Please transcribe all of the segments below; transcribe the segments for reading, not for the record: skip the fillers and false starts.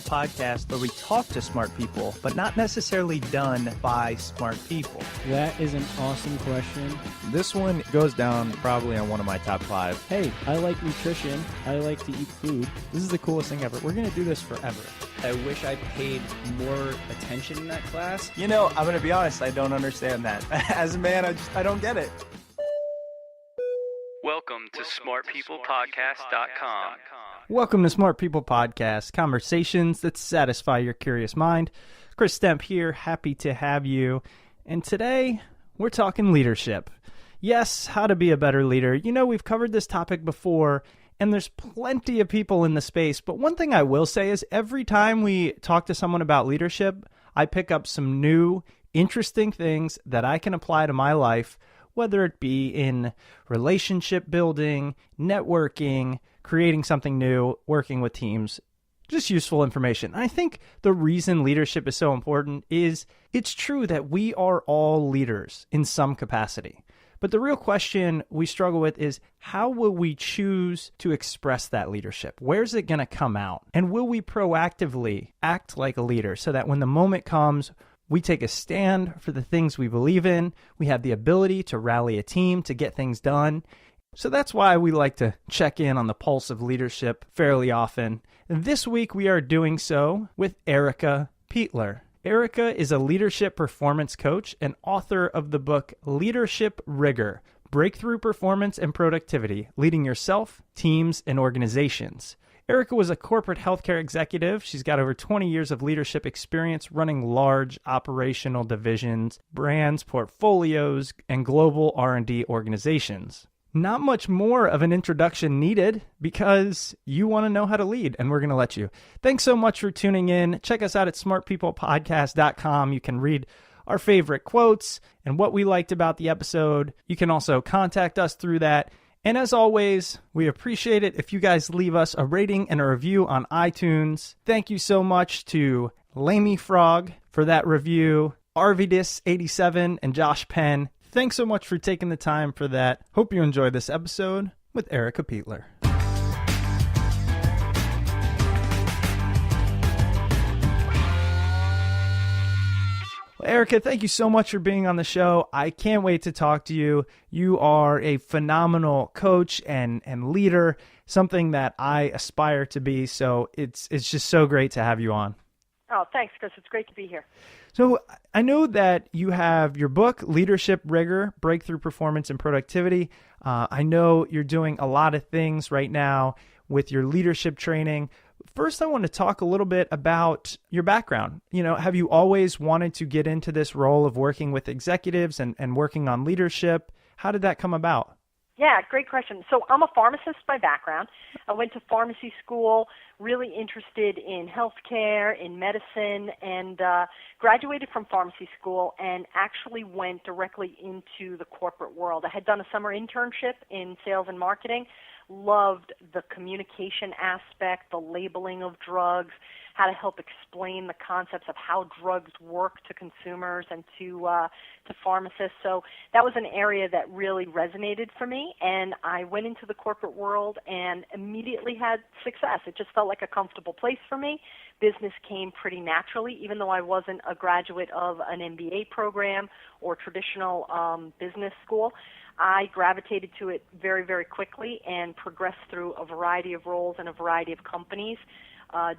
podcast where we talk to smart people, but not necessarily done by smart people? That is an awesome question. This one goes down probably on one of my top 5. Hey, I like nutrition. I like to eat food. This is the coolest thing ever. We're going to do this forever. I wish I paid more attention in that class. You know, I'm going to be honest, I don't understand that. As a man, I don't get it. Welcome to smartpeoplepodcast.com. Welcome to Smart People Podcast, conversations that satisfy your curious mind. Chris Stemp here, happy to have you. And today, we're talking leadership. Yes, how to be a better leader. You know, we've covered this topic before, and there's plenty of people in the space. But one thing I will say is every time we talk to someone about leadership, I pick up some new, interesting things that I can apply to my life, whether it be in relationship building, networking, creating something new, working with teams, just useful information. I think the reason leadership is so important is it's true that we are all leaders in some capacity. But the real question we struggle with is how will we choose to express that leadership? Where's it going to come out? And will we proactively act like a leader so that when the moment comes, we take a stand for the things we believe in. We have the ability to rally a team to get things done. So that's why we like to check in on the pulse of leadership fairly often. And this week we are doing so with Erica Peitler. Erica is a leadership performance coach and author of the book Leadership Rigor, Breakthrough Performance and Productivity, Leading Yourself, Teams, and Organizations. Erica was a corporate healthcare executive. She's got over 20 years of leadership experience running large operational divisions, brands, portfolios, and global R&D organizations. Not much more of an introduction needed because you want to know how to lead, and we're going to let you. Thanks so much for tuning in. Check us out at smartpeoplepodcast.com. You can read our favorite quotes and what we liked about the episode. You can also contact us through that. And as always, we appreciate it if you guys leave us a rating and a review on iTunes. Thank you so much to Lamey Frog for that review, Arvidis87, and Josh Penn. Thanks so much for taking the time for that. Hope you enjoyed this episode with Erica Peitler. Well, Erica, thank you so much for being on the show. I can't wait to talk to you. You are a phenomenal coach and leader, something that I aspire to be. So it's just so great to have you on. Oh, thanks, Chris. It's great to be here. So I know that you have your book, Leadership Rigor, Breakthrough Performance and Productivity. I know you're doing a lot of things right now with your leadership training. First, I want to talk a little bit about your background. You know, have you always wanted to get into this role of working with executives and working on leadership? How did that come about? Yeah, great question. So I'm a pharmacist by background. I went to pharmacy school, really interested in healthcare, in medicine, and graduated from pharmacy school and actually went directly into the corporate world. I had done a summer internship in sales and marketing, loved the communication aspect, the labeling of drugs, how to help explain the concepts of how drugs work to consumers and to pharmacists. So that was an area that really resonated for me, and I went into the corporate world and immediately had success. It just felt like a comfortable place for me. Business came pretty naturally, even though I wasn't a graduate of an MBA program or traditional business school. I gravitated to it very, very quickly and progressed through a variety of roles in a variety of companies,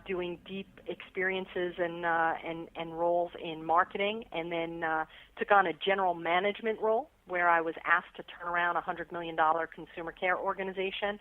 doing deep experiences and roles in marketing, and then took on a general management role where I was asked to turn around a $100 million consumer care organization,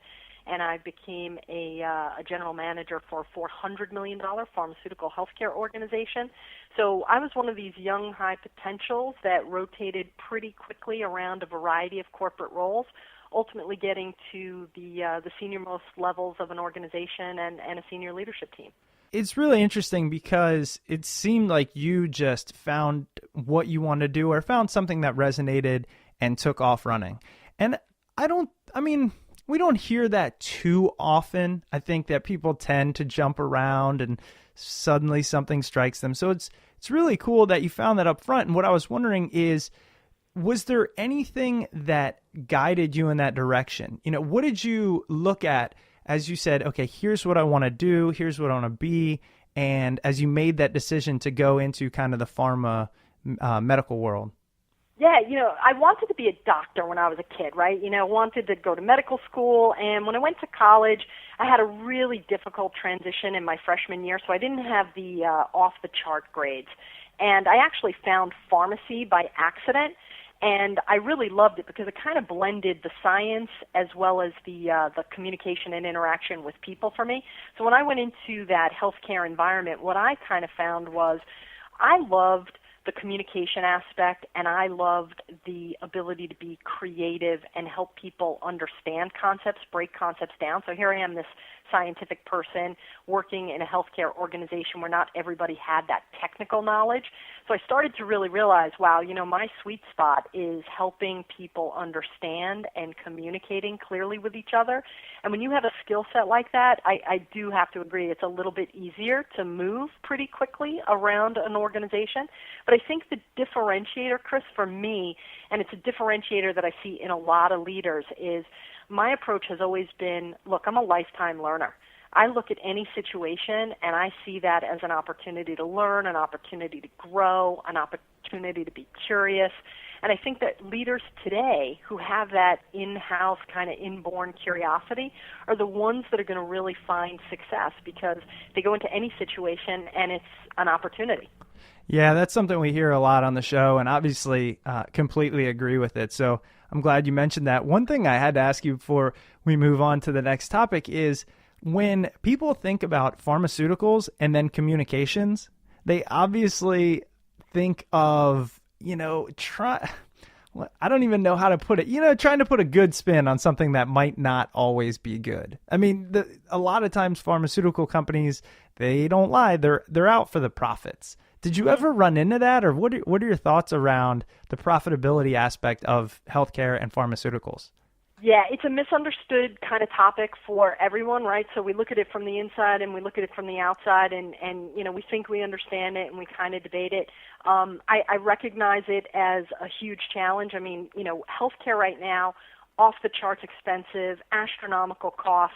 and I became a general manager for a $400 million pharmaceutical healthcare organization. So I was one of these young high potentials that rotated pretty quickly around a variety of corporate roles, ultimately getting to the senior-most levels of an organization and a senior leadership team. It's really interesting because it seemed like you just found what you wanted to do or found something that resonated and took off running. And we don't hear that too often. I think that people tend to jump around and suddenly something strikes them. So it's really cool that you found that up front. And what I was wondering is, was there anything that guided you in that direction? You know, what did you look at as you said, okay, here's what I want to do, here's what I want to be, and as you made that decision to go into kind of the pharma medical world? Yeah, I wanted to be a doctor when I was a kid, right? Wanted to go to medical school, and when I went to college, I had a really difficult transition in my freshman year, so I didn't have the off-the-chart grades. And I actually found pharmacy by accident, and I really loved it because it kind of blended the science as well as the communication and interaction with people for me. So when I went into that healthcare environment, what I kind of found was I loved the communication aspect, and I loved the ability to be creative and help people understand concepts, break concepts down. So here I am, this scientific person working in a healthcare organization where not everybody had that technical knowledge. So I started to really realize, wow, my sweet spot is helping people understand and communicating clearly with each other. And when you have a skill set like that, I do have to agree it's a little bit easier to move pretty quickly around an organization. But I think the differentiator, Chris, for me, and it's a differentiator that I see in a lot of leaders, is my approach has always been, look, I'm a lifetime learner. I look at any situation and I see that as an opportunity to learn, an opportunity to grow, an opportunity to be curious. And I think that leaders today who have that in-house kind of inborn curiosity are the ones that are going to really find success because they go into any situation and it's an opportunity. Yeah, that's something we hear a lot on the show, and obviously completely agree with it. So I'm glad you mentioned that. One thing I had to ask you before we move on to the next topic is when people think about pharmaceuticals and then communications, they obviously think of, I don't even know how to put it, trying to put a good spin on something that might not always be good. I mean, a lot of times pharmaceutical companies, they don't lie. They're out for the profits. Did you ever run into that, or what are your thoughts around the profitability aspect of healthcare and pharmaceuticals? Yeah, it's a misunderstood kind of topic for everyone, right? So we look at it from the inside and we look at it from the outside, and we think we understand it and we kind of debate it. I recognize it as a huge challenge. I mean, healthcare right now, off the charts expensive, astronomical costs.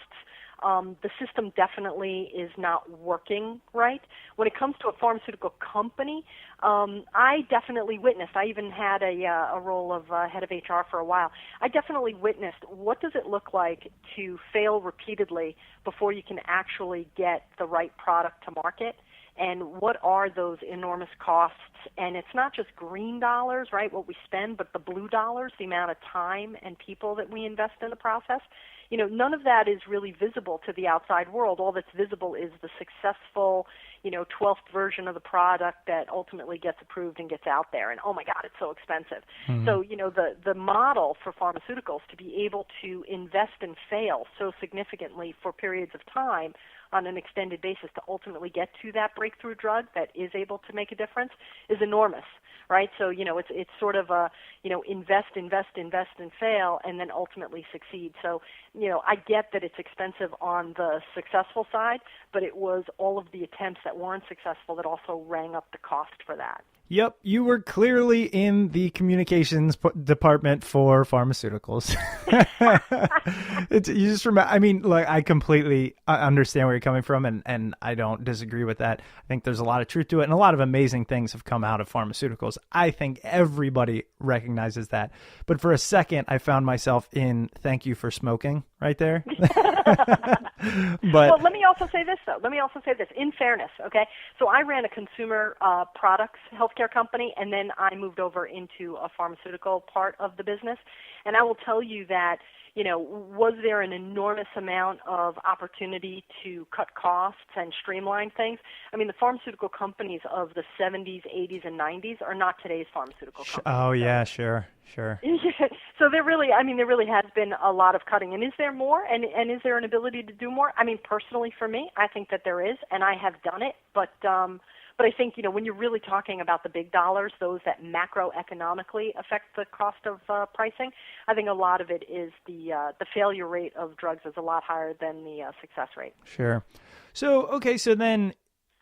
The system definitely is not working right. When it comes to a pharmaceutical company, I definitely witnessed, I even had a role of head of HR for a while, I definitely witnessed what does it look like to fail repeatedly before you can actually get the right product to market, and what are those enormous costs. And it's not just green dollars, right, what we spend, but the blue dollars, the amount of time and people that we invest in the process. None of that is really visible to the outside world. All that's visible is the successful, 12th version of the product that ultimately gets approved and gets out there. And, oh, my God, it's so expensive. Mm-hmm. So, the model for pharmaceuticals to be able to invest and fail so significantly for periods of time on an extended basis to ultimately get to that breakthrough drug that is able to make a difference is enormous, right? So, it's sort of a, invest, and fail, and then ultimately succeed. So, I get that it's expensive on the successful side, but it was all of the attempts that weren't successful that also rang up the cost for that. Yep, you were clearly in the communications department for pharmaceuticals. You just remember. I mean, like, I completely understand where you're coming from, and I don't disagree with that. I think there's a lot of truth to it, and a lot of amazing things have come out of pharmaceuticals. I think everybody recognizes that. But for a second, I found myself in "Thank you for smoking" right there. Well, let me also say this, though. In fairness, okay? So I ran a consumer products healthcare company, and then I moved over into a pharmaceutical part of the business. And I will tell you that, was there an enormous amount of opportunity to cut costs and streamline things? I mean, the pharmaceutical companies of the 70s, 80s, and 90s are not today's pharmaceutical companies. Oh, yeah, sure. So there really has been a lot of cutting. And is there more? And is there an ability to do more? I mean, personally for me, I think that there is, and I have done it. But I think, when you're really talking about the big dollars, those that macroeconomically affect the cost of pricing, I think a lot of it is the failure rate of drugs is a lot higher than the success rate. Sure. So then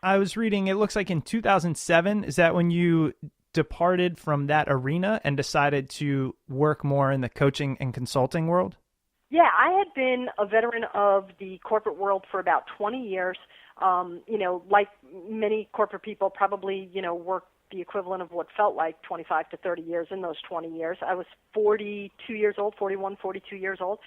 I was reading, it looks like in 2007, is that when you departed from that arena and decided to work more in the coaching and consulting world? Yeah, I had been a veteran of the corporate world for about 20 years. Like many corporate people probably, work the equivalent of what felt like 25 to 30 years in those 20 years. I was 42 years old, 41, 42 years old.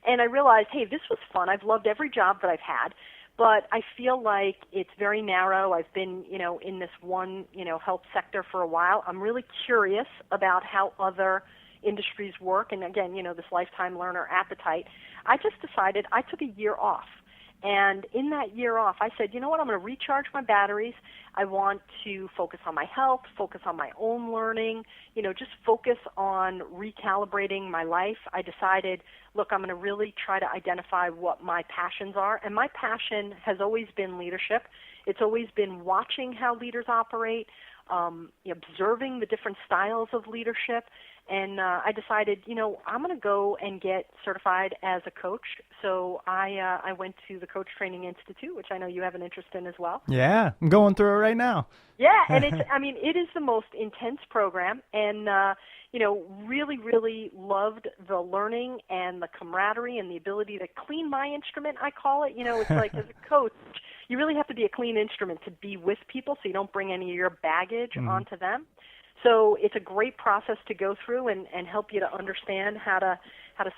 And I realized, hey, this was fun. I've loved every job that I've had, but I feel like it's very narrow. I've been, in this one, health sector for a while. I'm really curious about how other industries work. And again, this lifetime learner appetite. I just decided I took a year off. And in that year off, I said, you know what, I'm going to recharge my batteries. I want to focus on my health, focus on my own learning, just focus on recalibrating my life. I decided, look, I'm going to really try to identify what my passions are. And my passion has always been leadership. It's always been watching how leaders operate, observing the different styles of leadership. And I decided, I'm going to go and get certified as a coach. So I went to the Coach Training Institute, which I know you have an interest in as well. Yeah, I'm going through it right now. Yeah, and it is the most intense program, and really, really loved the learning and the camaraderie and the ability to clean my instrument, I call it. It's like as a coach, you really have to be a clean instrument to be with people so you don't bring any of your baggage onto them. So it's a great process to go through and help you to understand how to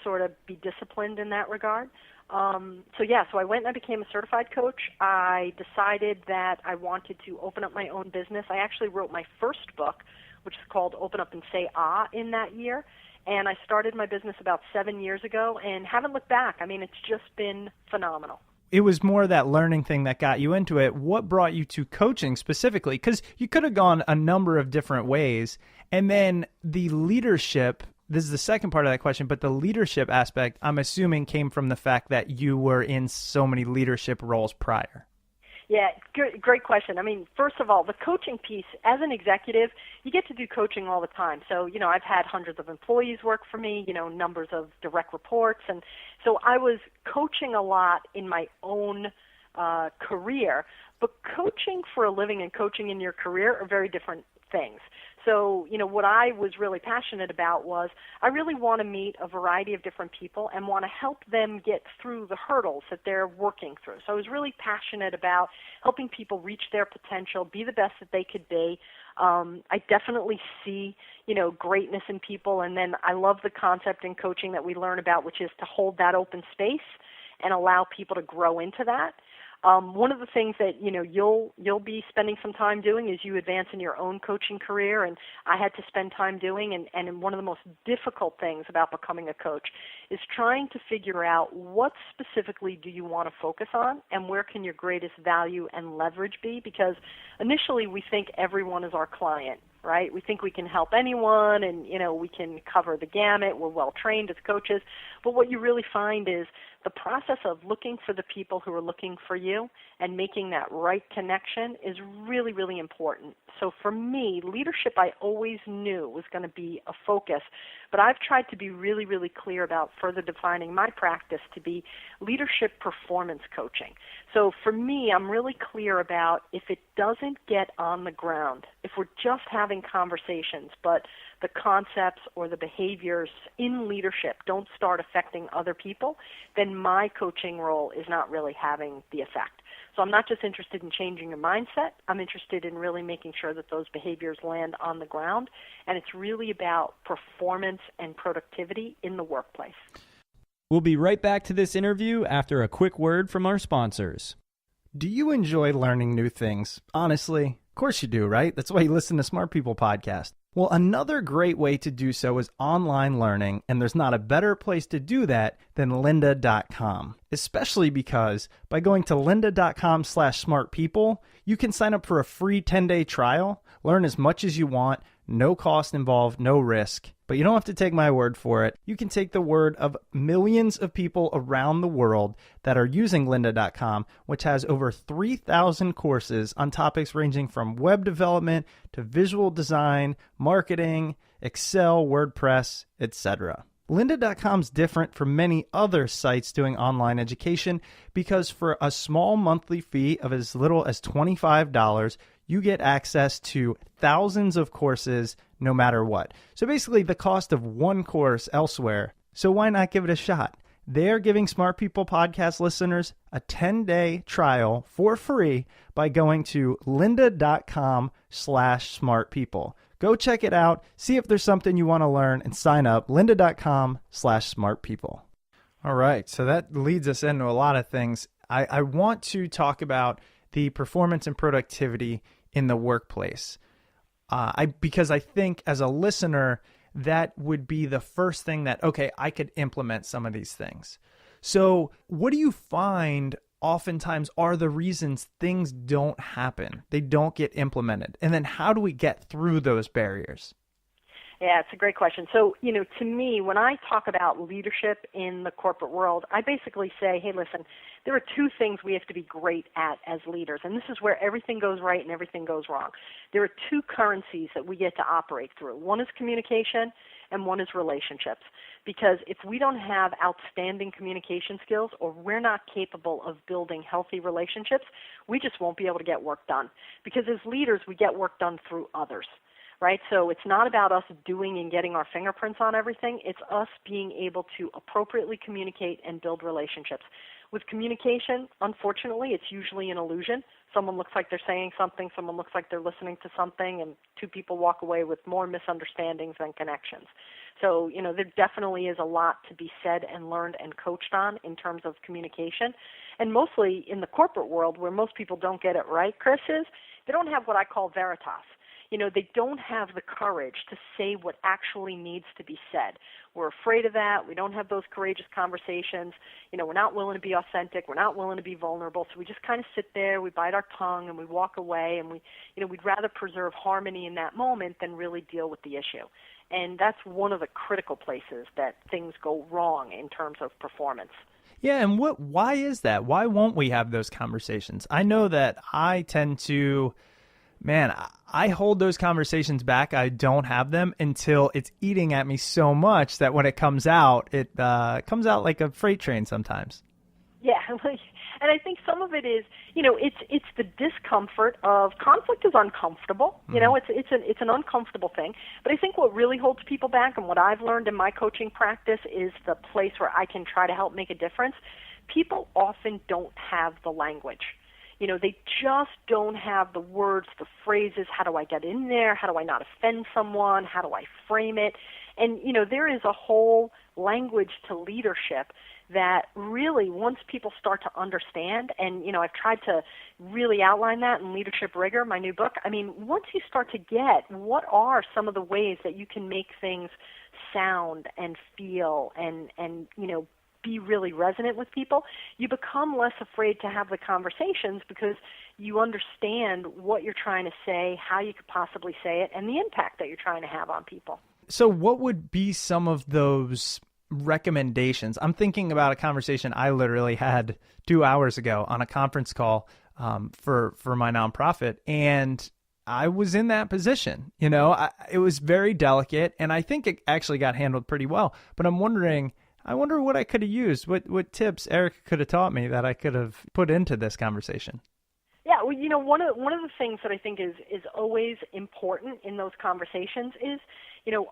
sort of be disciplined in that regard. So I went and I became a certified coach. I decided that I wanted to open up my own business. I actually wrote my first book, which is called Open Up and Say Ah, in that year. And I started my business about 7 years ago and haven't looked back. It's just been phenomenal. It was more that learning thing that got you into it. What brought you to coaching specifically? Because you could have gone a number of different ways. And then the leadership, this is the second part of that question, but the leadership aspect, I'm assuming, came from the fact that you were in so many leadership roles prior. Yeah, great question. First of all, the coaching piece, as an executive, you get to do coaching all the time. So, I've had hundreds of employees work for me, numbers of direct reports. And so I was coaching a lot in my own career. But coaching for a living and coaching in your career are very different things. So, what I was really passionate about was I really want to meet a variety of different people and want to help them get through the hurdles that they're working through. So I was really passionate about helping people reach their potential, be the best that they could be. I definitely see, greatness in people. And then I love the concept in coaching that we learn about, which is to hold that open space and allow people to grow into that. One of the things that you'll be spending some time doing as you advance in your own coaching career, and I had to spend time doing, and one of the most difficult things about becoming a coach is trying to figure out what specifically do you want to focus on and where can your greatest value and leverage be, because initially we think everyone is our client, right? We think we can help anyone and, we can cover the gamut. We're well trained as coaches. But what you really find is the process of looking for the people who are looking for you and making that right connection is really, really important. So for me, leadership I always knew was going to be a focus, but I've tried to be really, really clear about further defining my practice to be leadership performance coaching. So for me, I'm really clear about if it doesn't get on the ground, if we're just having conversations, but the concepts or the behaviors in leadership don't start affecting other people, then my coaching role is not really having the effect. So I'm not just interested in changing your mindset. I'm interested in really making sure that those behaviors land on the ground. And it's really about performance and productivity in the workplace. We'll be right back to this interview after a quick word from our sponsors. Do you enjoy learning new things? Honestly, of course you do, right? That's why you listen to Smart People Podcast. Well, another great way to do so is online learning, and there's not a better place to do that than lynda.com, especially because by going to lynda.com/smartpeople, you can sign up for a free 10-day trial, learn as much as you want, no cost involved, no risk. But you don't have to take my word for it. You can take the word of millions of people around the world that are using lynda.com, which has over 3,000 courses on topics ranging from web development to visual design, marketing, Excel, WordPress, etc. Lynda.com is different from many other sites doing online education because for a small monthly fee of as little as $25, you get access to thousands of courses no matter what. So basically the cost of one course elsewhere. So why not give it a shot? They're giving Smart People podcast listeners a 10-day trial for free by going to lynda.com/smartpeople. Go check it out, see if there's something you want to learn, and sign up, lynda.com/smartpeople. All right, so that leads us into a lot of things. I want to talk about the performance and productivity in the workplace. Because I think as a listener, that would be the first thing that, okay, I could implement some of these things. So what do you find oftentimes are the reasons things don't happen? They don't get implemented. And then how do we get through those barriers? Yeah, it's a great question. So, to me, when I talk about leadership in the corporate world, I basically say, hey, listen, there are two things we have to be great at as leaders, and this is where everything goes right and everything goes wrong. There are two currencies that we get to operate through. One is communication and one is relationships. Because if we don't have outstanding communication skills or we're not capable of building healthy relationships, we just won't be able to get work done. Because as leaders, we get work done through others. Right? So it's not about us doing and getting our fingerprints on everything. It's us being able to appropriately communicate and build relationships. With communication, unfortunately, it's usually an illusion. Someone looks like they're saying something, someone looks like they're listening to something, and two people walk away with more misunderstandings than connections. So, there definitely is a lot to be said and learned and coached on in terms of communication. And mostly in the corporate world, where most people don't get it right, Chris, is they don't have what I call veritas. They don't have the courage to say what actually needs to be said. We're afraid of that. We don't have those courageous conversations. We're not willing to be authentic. We're not willing to be vulnerable. So we just kind of sit there, we bite our tongue, and we walk away, and we'd rather preserve harmony in that moment than really deal with the issue. And that's one of the critical places that things go wrong in terms of performance. Yeah, and why is that? Why won't we have those conversations? I know that I tend to... I hold those conversations back. I don't have them until it's eating at me so much that when it comes out, it comes out like a freight train sometimes. Yeah, and I think some of it is, it's the discomfort of conflict is uncomfortable. It's an uncomfortable thing. But I think what really holds people back, and what I've learned in my coaching practice, is the place where I can try to help make a difference. People often don't have the language. They just don't have the words, the phrases. How do I get in there? How do I not offend someone? How do I frame it? And, there is a whole language to leadership that really, once people start to understand, and, I've tried to really outline that in Leadership Rigor, my new book. Once you start to get what are some of the ways that you can make things sound and feel and be really resonant with people, you become less afraid to have the conversations because you understand what you're trying to say, how you could possibly say it, and the impact that you're trying to have on people. So what would be some of those recommendations? I'm thinking about a conversation I literally had 2 hours ago on a conference call for my nonprofit, and I was in that position. It was very delicate, and I think it actually got handled pretty well. But I wonder what I could have used, what tips Erica could have taught me that I could have put into this conversation. Yeah, well, one of the things that I think is always important in those conversations is,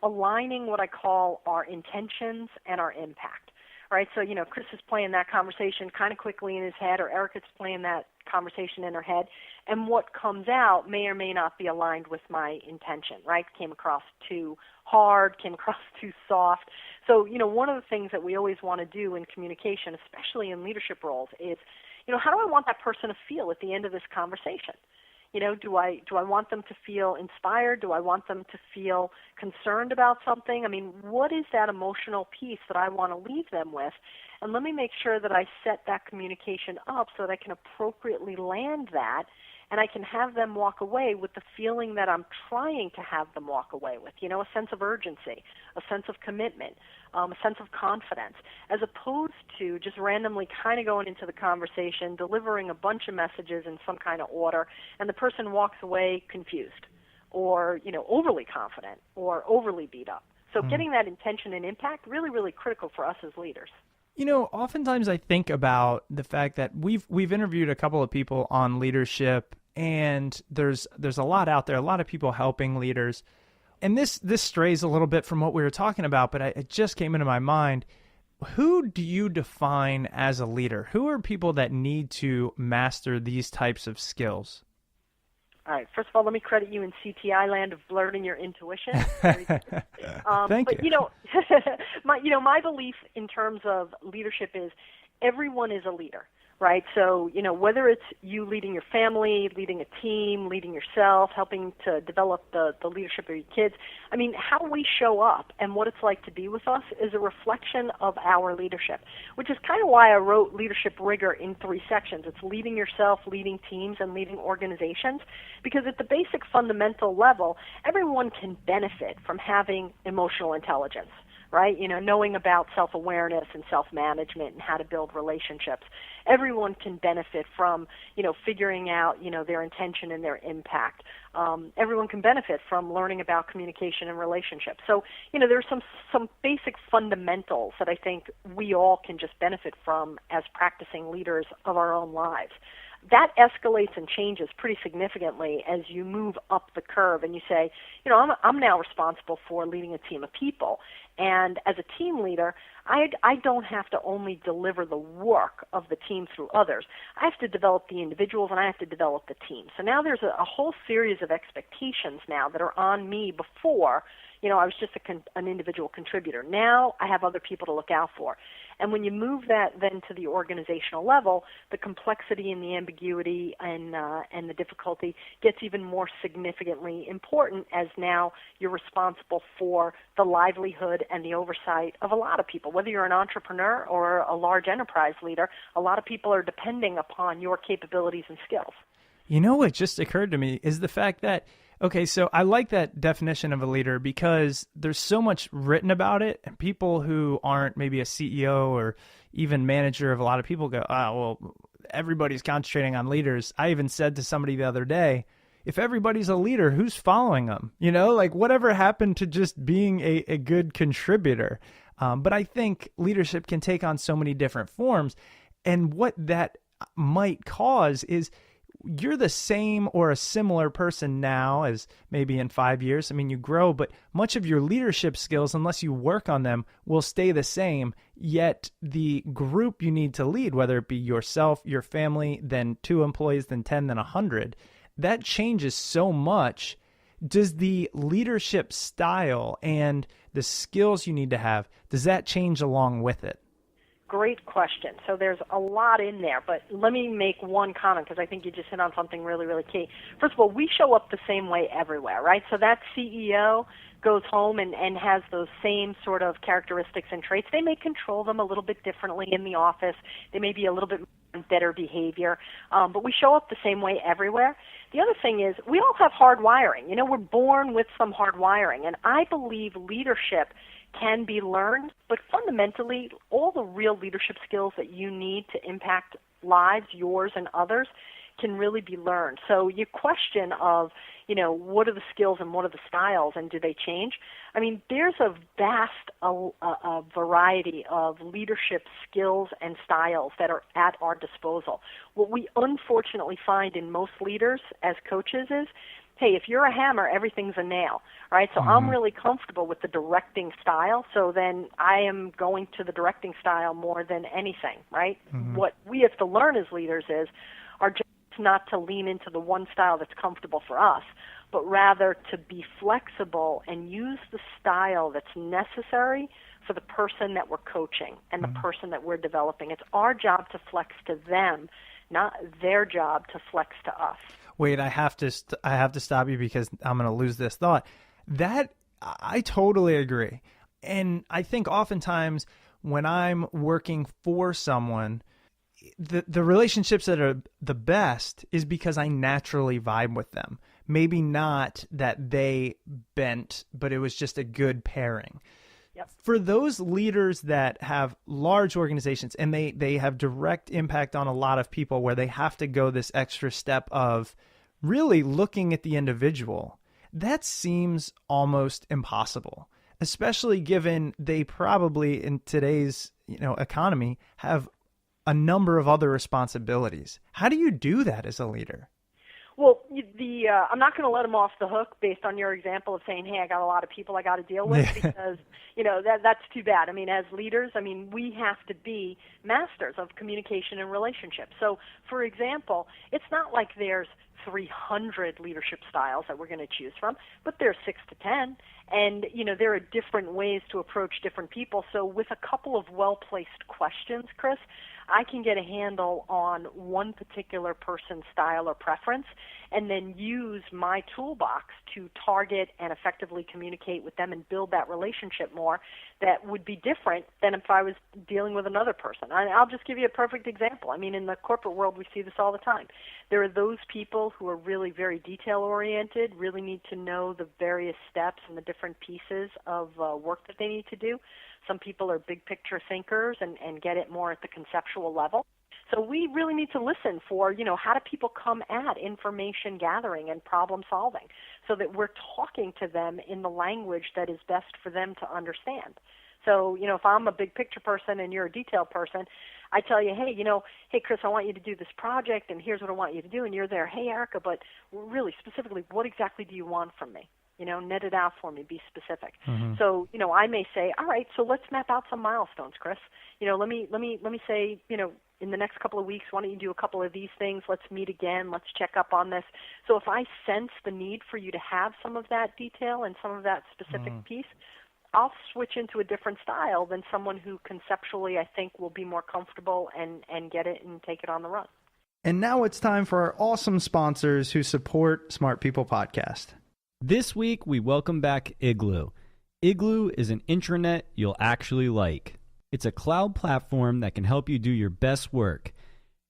aligning what I call our intentions and our impact. Right? So, Chris is playing that conversation kind of quickly in his head, or Erica's playing that conversation in her head, and what comes out may or may not be aligned with my intention, right? Came across too hard, came across too soft. So, one of the things that we always want to do in communication, especially in leadership roles, is, how do I want that person to feel at the end of this conversation? Do I want them to feel inspired? Do I want them to feel concerned about something? What is that emotional piece that I want to leave them with? And let me make sure that I set that communication up so that I can appropriately land that, and I can have them walk away with the feeling that I'm trying to have them walk away with, a sense of urgency, a sense of commitment, a sense of confidence, as opposed to just randomly kind of going into the conversation, delivering a bunch of messages in some kind of order, and the person walks away confused or, overly confident or overly beat up. So getting that intention and impact, really, really critical for us as leaders. Oftentimes I think about the fact that we've interviewed a couple of people on leadership, and there's a lot out there, a lot of people helping leaders. And this strays a little bit from what we were talking about, but it just came into my mind. who do you define as a leader? Who are people that need to master these types of skills? All right. First of all, let me credit you in CTI land of blurting your intuition. Thank but, you. My belief in terms of leadership is everyone is a leader, right? So, whether it's you leading your family, leading a team, leading yourself, helping to develop the leadership of your kids, how we show up and what it's like to be with us is a reflection of our leadership, which is kind of why I wrote Leadership Rigor in 3 sections. It's leading yourself, leading teams, and leading organizations, because at the basic fundamental level, everyone can benefit from having emotional intelligence, right? Knowing about self-awareness and self-management and how to build relationships. Everyone can benefit from, figuring out, their intention and their impact. Everyone can benefit from learning about communication and relationships. So, there's some basic fundamentals that I think we all can just benefit from as practicing leaders of our own lives. That escalates and changes pretty significantly as you move up the curve and you say, I'm now responsible for leading a team of people. And as a team leader, I don't have to only deliver the work of the team through others. I have to develop the individuals and I have to develop the team. So now there's a whole series of expectations now that are on me before, I was just an individual contributor. Now I have other people to look out for. And when you move that then to the organizational level, the complexity and the ambiguity and the difficulty gets even more significantly important, as now you're responsible for the livelihood and the oversight of a lot of people. Whether you're an entrepreneur or a large enterprise leader, a lot of people are depending upon your capabilities and skills. What just occurred to me is the fact that, okay, so I like that definition of a leader because there's so much written about it, and people who aren't maybe a CEO or even manager of a lot of people go, well, everybody's concentrating on leaders. I even said to somebody the other day, if everybody's a leader, who's following them? Whatever happened to just being a good contributor? But I think leadership can take on so many different forms, and what that might cause is you're the same or a similar person now as maybe in 5 years. You grow, but much of your leadership skills, unless you work on them, will stay the same. Yet the group you need to lead, whether it be yourself, your family, then 2 employees, then 10, then 100, that changes so much. Does the leadership style and the skills you need to have, does that change along with it? Great question. So there's a lot in there, but let me make one comment because I think you just hit on something really, really key. First of all, we show up the same way everywhere, right? So that CEO goes home and has those same sort of characteristics and traits. They may control them a little bit differently in the office. They may be a little bit better behavior, but we show up the same way everywhere. The other thing is we all have hard wiring. We're born with some hard wiring, and I believe leadership can be learned, but fundamentally, all the real leadership skills that you need to impact lives, yours and others, can really be learned. So your question of, what are the skills and what are the styles and do they change? There's a vast a variety of leadership skills and styles that are at our disposal. What we unfortunately find in most leaders as coaches is, hey, if you're a hammer, everything's a nail, right? So I'm really comfortable with the directing style, so then I am going to the directing style more than anything, right? What we have to learn as leaders is our job is not to lean into the one style that's comfortable for us, but rather to be flexible and use the style that's necessary for the person that we're coaching and the person that we're developing. It's our job to flex to them, not their job to flex to us. Wait, I have to stop you because I'm going to lose this thought. That I totally agree. And I think oftentimes when I'm working for someone, the relationships that are the best is because I naturally vibe with them. Maybe not that they bent, but it was just a good pairing. Yep. For those leaders that have large organizations and they have direct impact on a lot of people where they have to go this extra step of really looking at the individual, that seems almost impossible, especially given they probably in today's economy have a number of other responsibilities. How do you do that as a leader? Well, I'm not going to let them off the hook based on your example of saying, hey, I got a lot of people I got to deal with, because, that's too bad. I mean, as leaders, we have to be masters of communication and relationships. So, for example, it's not like there's 300 leadership styles that we're going to choose from, but there's 6 to 10. And, there are different ways to approach different people. So with a couple of well-placed questions, Chris, I can get a handle on one particular person's style or preference, and then use my toolbox to target and effectively communicate with them and build that relationship more that would be different than if I was dealing with another person. I'll just give you a perfect example. In the corporate world, we see this all the time. There are those people who are really very detail-oriented, really need to know the various steps and the different pieces of work that they need to do. Some people are big-picture thinkers and get it more at the conceptual level. So we really need to listen for, how do people come at information gathering and problem solving, so that we're talking to them in the language that is best for them to understand. So, if I'm a big picture person and you're a detail person, I tell you, hey, Chris, I want you to do this project, and here's what I want you to do. And you're there, hey, Erica, but really specifically, what exactly do you want from me? Net it out for me, be specific. Mm-hmm. So, I may say, all right, so let's map out some milestones, Chris. Let me say, in the next couple of weeks, why don't you do a couple of these things? Let's meet again. Let's check up on this. So if I sense the need for you to have some of that detail and some of that specific piece, I'll switch into a different style than someone who conceptually I think will be more comfortable and get it and take it on the run. And now it's time for our awesome sponsors who support Smart People Podcast. This week, we welcome back Igloo. Igloo is an intranet you'll actually like. It's a cloud platform that can help you do your best work.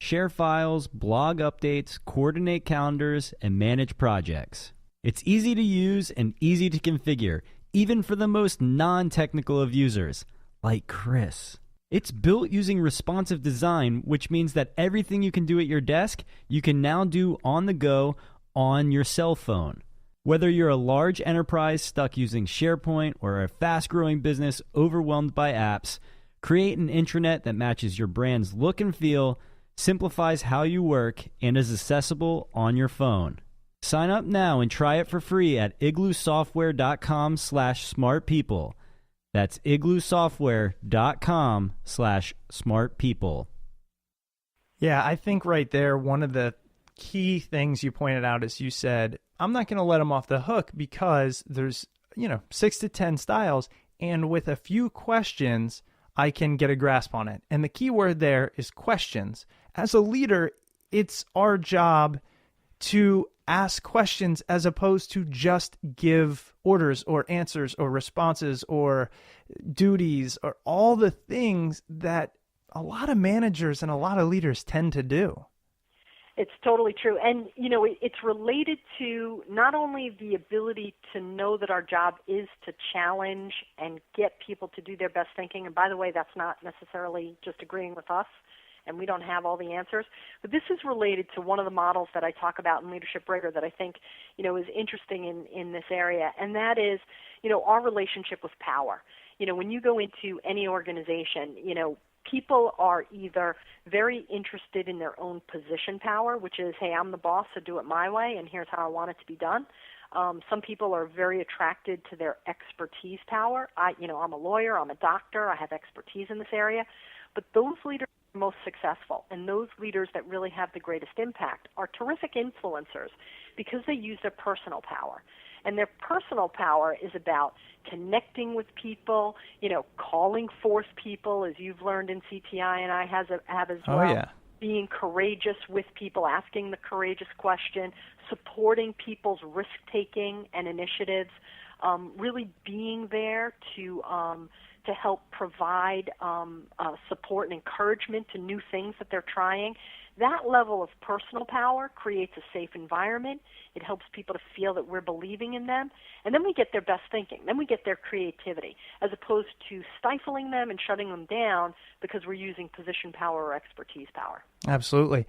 Share files, blog updates, coordinate calendars, and manage projects. It's easy to use and easy to configure, even for the most non-technical of users, like Chris. It's built using responsive design, which means that everything you can do at your desk, you can now do on the go on your cell phone. Whether you're a large enterprise stuck using SharePoint or a fast-growing business overwhelmed by apps, create an intranet that matches your brand's look and feel, simplifies how you work, and is accessible on your phone. Sign up now and try it for free at igloosoftware.com/smartpeople. That's igloosoftware.com/smartpeople. Yeah, I think right there, one of the key things you pointed out is you said, I'm not going to let them off the hook because there's, 6 to 10 styles. And with a few questions, I can get a grasp on it. And the key word there is questions. As a leader, it's our job to ask questions as opposed to just give orders or answers or responses or duties or all the things that a lot of managers and a lot of leaders tend to do. It's totally true. And, it's related to not only the ability to know that our job is to challenge and get people to do their best thinking. And by the way, that's not necessarily just agreeing with us, and we don't have all the answers. But this is related to one of the models that I talk about in Leadership Rigor that I think, is interesting in this area. And that is, our relationship with power. When you go into any organization, people are either very interested in their own position power, which is, hey, I'm the boss, so do it my way, and here's how I want it to be done. Some people are very attracted to their expertise power. I'm a lawyer, I'm a doctor, I have expertise in this area. But those leaders are most successful, and those leaders that really have the greatest impact are terrific influencers because they use their personal power. And their personal power is about connecting with people, calling forth people, as you've learned in CTI and I have as well. Oh, yeah. Being courageous with people, asking the courageous question, supporting people's risk-taking and initiatives, really being there to help provide support and encouragement to new things that they're trying. That level of personal power creates a safe environment. It helps people to feel that we're believing in them. And then we get their best thinking. Then we get their creativity, as opposed to stifling them and shutting them down because we're using position power or expertise power. Absolutely.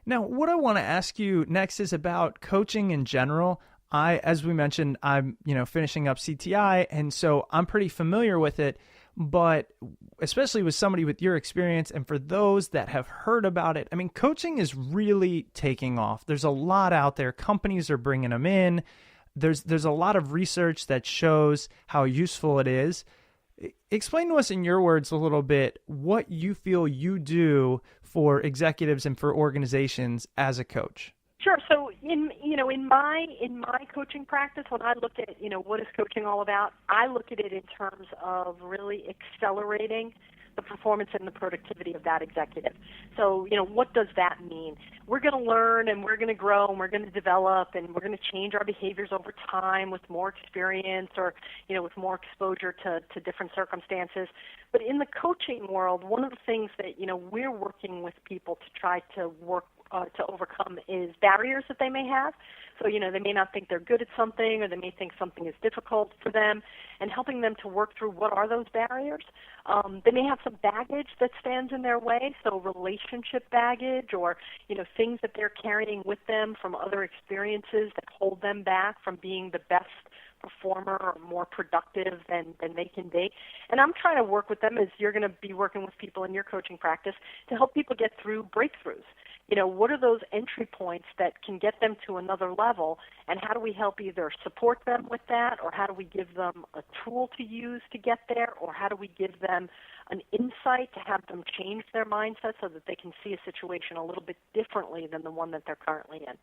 Now, what I want to ask you next is about coaching in general. As we mentioned, I'm, finishing up CTI, and so I'm pretty familiar with it. but especially with somebody with your experience and for those that have heard about it, I mean, coaching is really taking off. There's a lot out there. Companies are bringing them in. There's a lot of research that shows how useful it is. Explain to us in your words a little bit what you feel you do for executives and for organizations as a coach. Sure. So in my coaching practice, when I look at, what is coaching all about, I look at it in terms of really accelerating the performance and the productivity of that executive. So, what does that mean? We're going to learn and we're going to grow and we're going to develop and we're going to change our behaviors over time with more experience or, with more exposure to different circumstances. But in the coaching world, one of the things that, we're working with people to try to work to overcome is barriers that they may have. So, they may not think they're good at something or they may think something is difficult for them, and helping them to work through what are those barriers. They may have some baggage that stands in their way, so relationship baggage or, things that they're carrying with them from other experiences that hold them back from being the best performer or more productive than they can be. And I'm trying to work with them, as you're going to be working with people in your coaching practice, to help people get through breakthroughs. What are those entry points that can get them to another level, and how do we help either support them with that, or how do we give them a tool to use to get there, or how do we give them an insight to have them change their mindset so that they can see a situation a little bit differently than the one that they're currently in.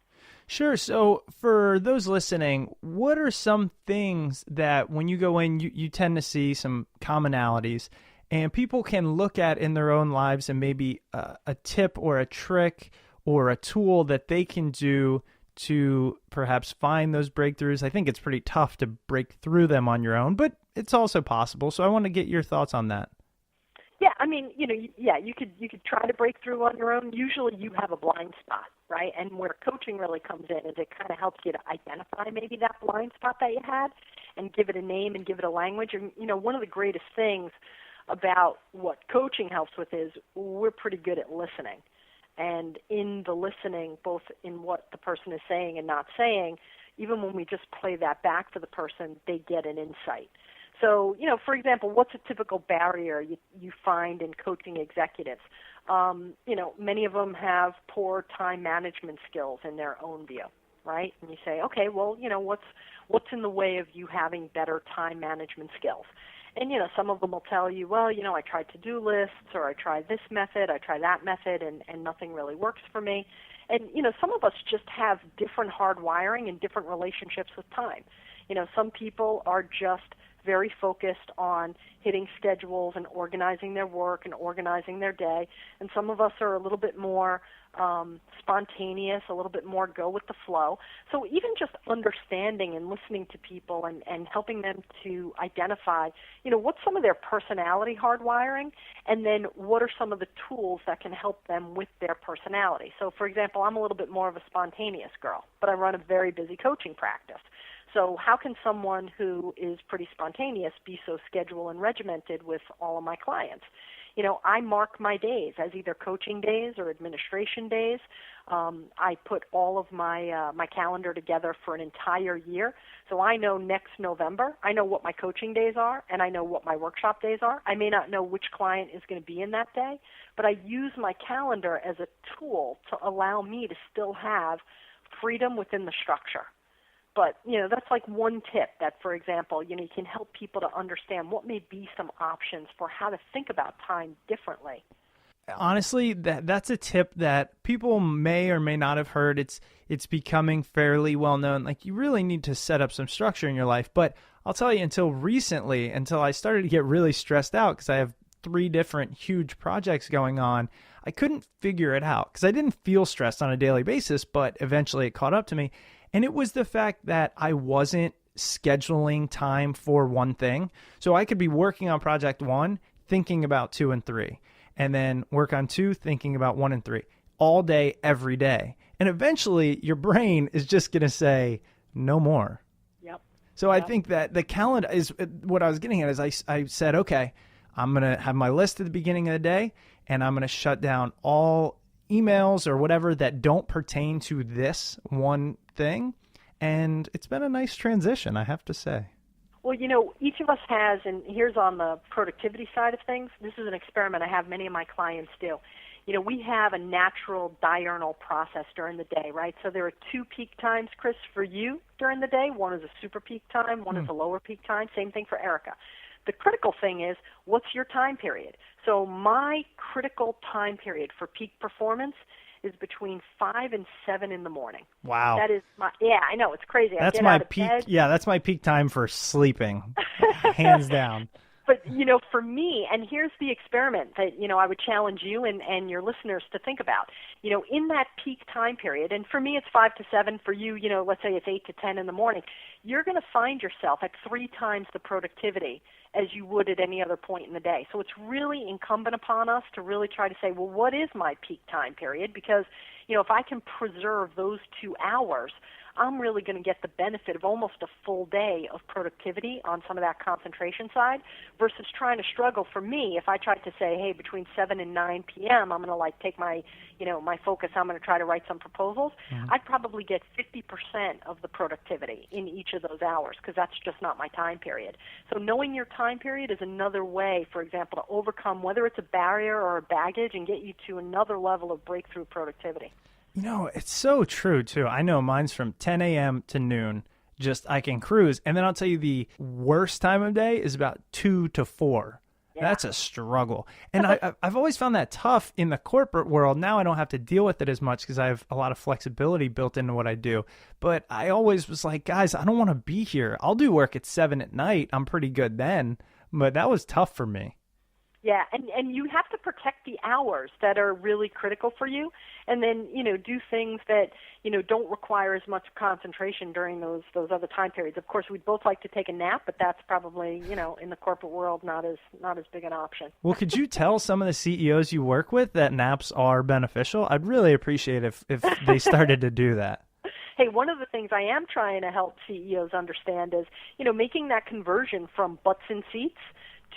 Sure. So for those listening, what are some things that when you go in, you tend to see some commonalities and people can look at in their own lives, and maybe a tip or a trick or a tool that they can do to perhaps find those breakthroughs? I think it's pretty tough to break through them on your own, but it's also possible. So I want to get your thoughts on that. Yeah, I mean, you could try to break through on your own. Usually you have a blind spot, right? And where coaching really comes in is it kind of helps you to identify maybe that blind spot that you had and give it a name and give it a language. And, one of the greatest things about what coaching helps with is we're pretty good at listening. And in the listening, both in what the person is saying and not saying, even when we just play that back for the person, they get an insight. So, for example, what's a typical barrier you find in coaching executives? Many of them have poor time management skills in their own view, right? And you say, okay, well, what's in the way of you having better time management skills? And, some of them will tell you, well, I tried to-do lists, or I tried this method, I tried that method, and nothing really works for me. And, some of us just have different hard wiring and different relationships with time. Some people are just very focused on hitting schedules and organizing their work and organizing their day. And some of us are a little bit more spontaneous, a little bit more go with the flow. So even just understanding and listening to people and helping them to identify, what's some of their personality hardwiring, and then what are some of the tools that can help them with their personality. So, for example, I'm a little bit more of a spontaneous girl, but I run a very busy coaching practice. So how can someone who is pretty spontaneous be so scheduled and regimented with all of my clients? I mark my days as either coaching days or administration days. I put all of my calendar together for an entire year. So I know next November, I know what my coaching days are, and I know what my workshop days are. I may not know which client is going to be in that day, but I use my calendar as a tool to allow me to still have freedom within the structure. But, that's like one tip that, for example, you can help people to understand what may be some options for how to think about time differently. Honestly, that's a tip that people may or may not have heard. It's becoming fairly well known. Like, you really need to set up some structure in your life. But I'll tell you, until I started to get really stressed out because I have 3 different huge projects going on, I couldn't figure it out because I didn't feel stressed on a daily basis, but eventually it caught up to me. And it was the fact that I wasn't scheduling time for one thing. So I could be working on project 1, thinking about 2 and 3, and then work on 2, thinking about 1 and 3, all day, every day. And eventually your brain is just going to say, no more. Yep. So I think that the calendar is what I was getting at. Is I said, okay, I'm going to have my list at the beginning of the day, and I'm going to shut down all emails or whatever that don't pertain to this one thing. And it's been a nice transition, I have to say. Well, each of us has, and here's on the productivity side of things, this is an experiment I have many of my clients do. We have a natural diurnal process during the day, right? So there are 2 peak times, Chris, for you during the day. One is a super peak time, one is a lower peak time. Same thing for Erica. The critical thing is, what's your time period? So my critical time period for peak performance is between 5 and 7 in the morning. Wow. That is I know, it's crazy. That's I get my out of peak. bed. Yeah, that's my peak time for sleeping, hands down. But, for me, and here's the experiment that, I would challenge you and your listeners to think about. In that peak time period, and for me it's 5 to 7, for you, let's say it's 8 to 10 in the morning, you're going to find yourself at 3 times the productivity as you would at any other point in the day. So it's really incumbent upon us to really try to say, well, what is my peak time period? Because, if I can preserve those 2 hours, I'm really going to get the benefit of almost a full day of productivity on some of that concentration side versus trying to struggle. For me, if I tried to say, hey, between 7 and 9 p.m., I'm going to take my, my focus, I'm going to try to write some proposals, I'd probably get 50% of the productivity in each of those hours because that's just not my time period. So knowing your time period is another way, for example, to overcome whether it's a barrier or a baggage and get you to another level of breakthrough productivity. It's so true, too. I know mine's from 10 a.m. to noon. Just I can cruise. And then I'll tell you the worst time of day is about 2 to 4. Yeah. That's a struggle. And I've always found that tough in the corporate world. Now I don't have to deal with it as much because I have a lot of flexibility built into what I do. But I always was like, guys, I don't want to be here. I'll do work at 7 at night. I'm pretty good then. But that was tough for me. Yeah, and you have to protect the hours that are really critical for you, and then, do things that, don't require as much concentration during those other time periods. Of course, we'd both like to take a nap, but that's probably, in the corporate world, not as big an option. Well, could you tell some of the CEOs you work with that naps are beneficial? I'd really appreciate if they started to do that. Hey, one of the things I am trying to help CEOs understand is, making that conversion from butts in seats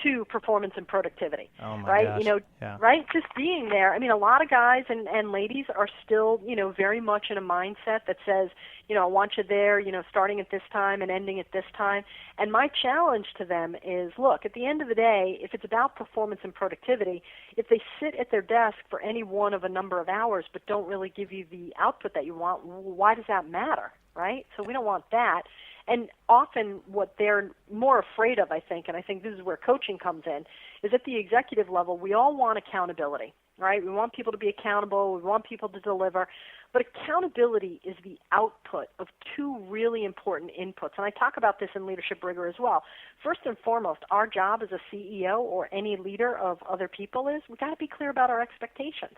to performance and productivity. Oh my right? gosh. Right? Just being there. I mean, a lot of guys and ladies are still, very much in a mindset that says, I want you there, starting at this time and ending at this time. And my challenge to them is, look, at the end of the day, if it's about performance and productivity, if they sit at their desk for any one of a number of hours but don't really give you the output that you want, why does that matter, right? So we don't want that. And often what they're more afraid of, I think, and I think this is where coaching comes in, is at the executive level, we all want accountability, right? We want people to be accountable. We want people to deliver. But accountability is the output of 2 really important inputs. And I talk about this in Leadership Rigor as well. First and foremost, our job as a CEO or any leader of other people is we've got to be clear about our expectations.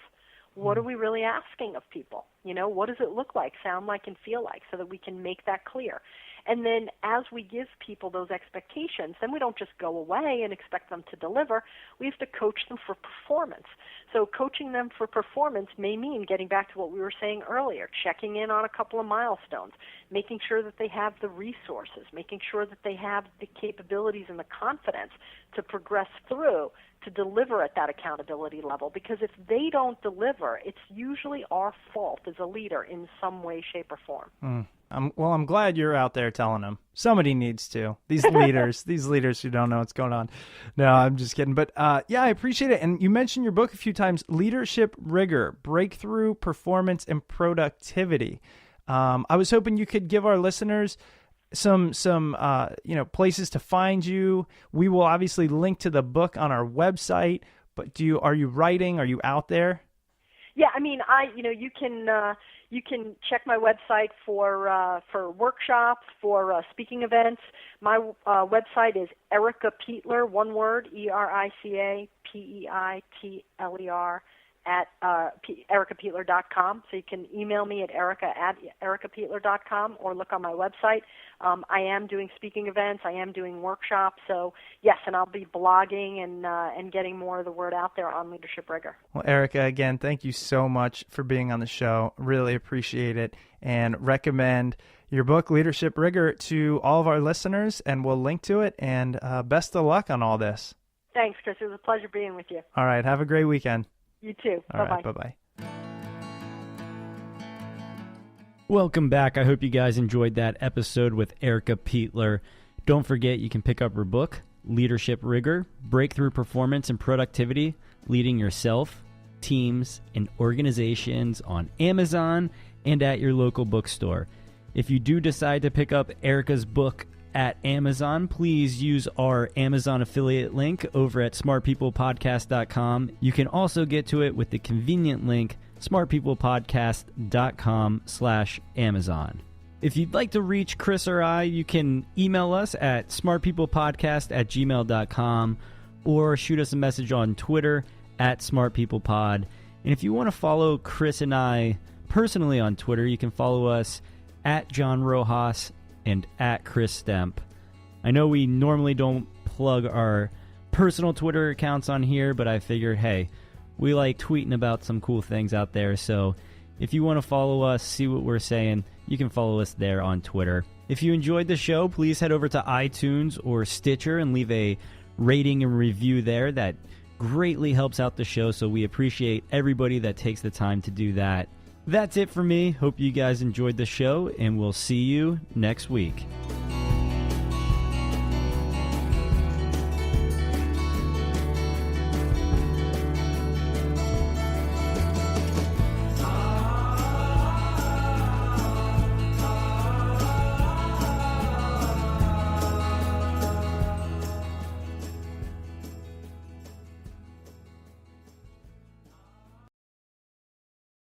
What are we really asking of people? What does it look like, sound like, and feel like so that we can make that clear? And then as we give people those expectations, then we don't just go away and expect them to deliver. We have to coach them for performance. So coaching them for performance may mean getting back to what we were saying earlier, checking in on a couple of milestones, making sure that they have the resources, making sure that they have the capabilities and the confidence to progress through to deliver at that accountability level. Because if they don't deliver, it's usually our fault as a leader in some way, shape, or form. I'm glad you're out there telling them. Somebody needs to. These leaders who don't know what's going on. No, I'm just kidding. But yeah, I appreciate it. And you mentioned your book a few times, Leadership Rigor, Breakthrough Performance and Productivity. I was hoping you could give our listeners some places to find you. We will obviously link to the book on our website. But are you writing? Are you out there? Yeah, I mean, you can check my website for workshops, for speaking events. My website is Erica Peitler, one word, ERICA PEITLER at ericapeitler.com. So you can email me at erica@ericapeitler.com or look on my website. I am doing speaking events. I am doing workshops. So yes, and I'll be blogging and getting more of the word out there on Leadership Rigor. Well, Erica, again, thank you so much for being on the show. Really appreciate it, and recommend your book, Leadership Rigor, to all of our listeners, and we'll link to it. And best of luck on all this. Thanks, Chris. It was a pleasure being with you. All right. Have a great weekend. You too. All Bye-bye. right. Bye-bye. Welcome back. I hope you guys enjoyed that episode with Erica Peitler. Don't forget you can pick up her book, Leadership Rigor, Breakthrough Performance and Productivity, Leading Yourself, Teams, and Organizations on Amazon and at your local bookstore. If you do decide to pick up Erica's book at Amazon, please use our Amazon affiliate link over at smartpeoplepodcast.com. You can also get to it with the convenient link, smartpeoplepodcast.com/Amazon. If you'd like to reach Chris or I, you can email us at smartpeoplepodcast@gmail.com or shoot us a message on Twitter at smartpeoplepod. And if you want to follow Chris and I personally on Twitter, you can follow us at John Rojas and at Chris Stemp. I know we normally don't plug our personal Twitter accounts on here, but I figured, hey, we like tweeting about some cool things out there, so if you want to follow us, see what we're saying, you can follow us there on Twitter. If you enjoyed the show, please head over to iTunes or Stitcher and leave a rating and review there. That greatly helps out the show, so we appreciate everybody that takes the time to do that. That's it for me. Hope you guys enjoyed the show, and we'll see you next week.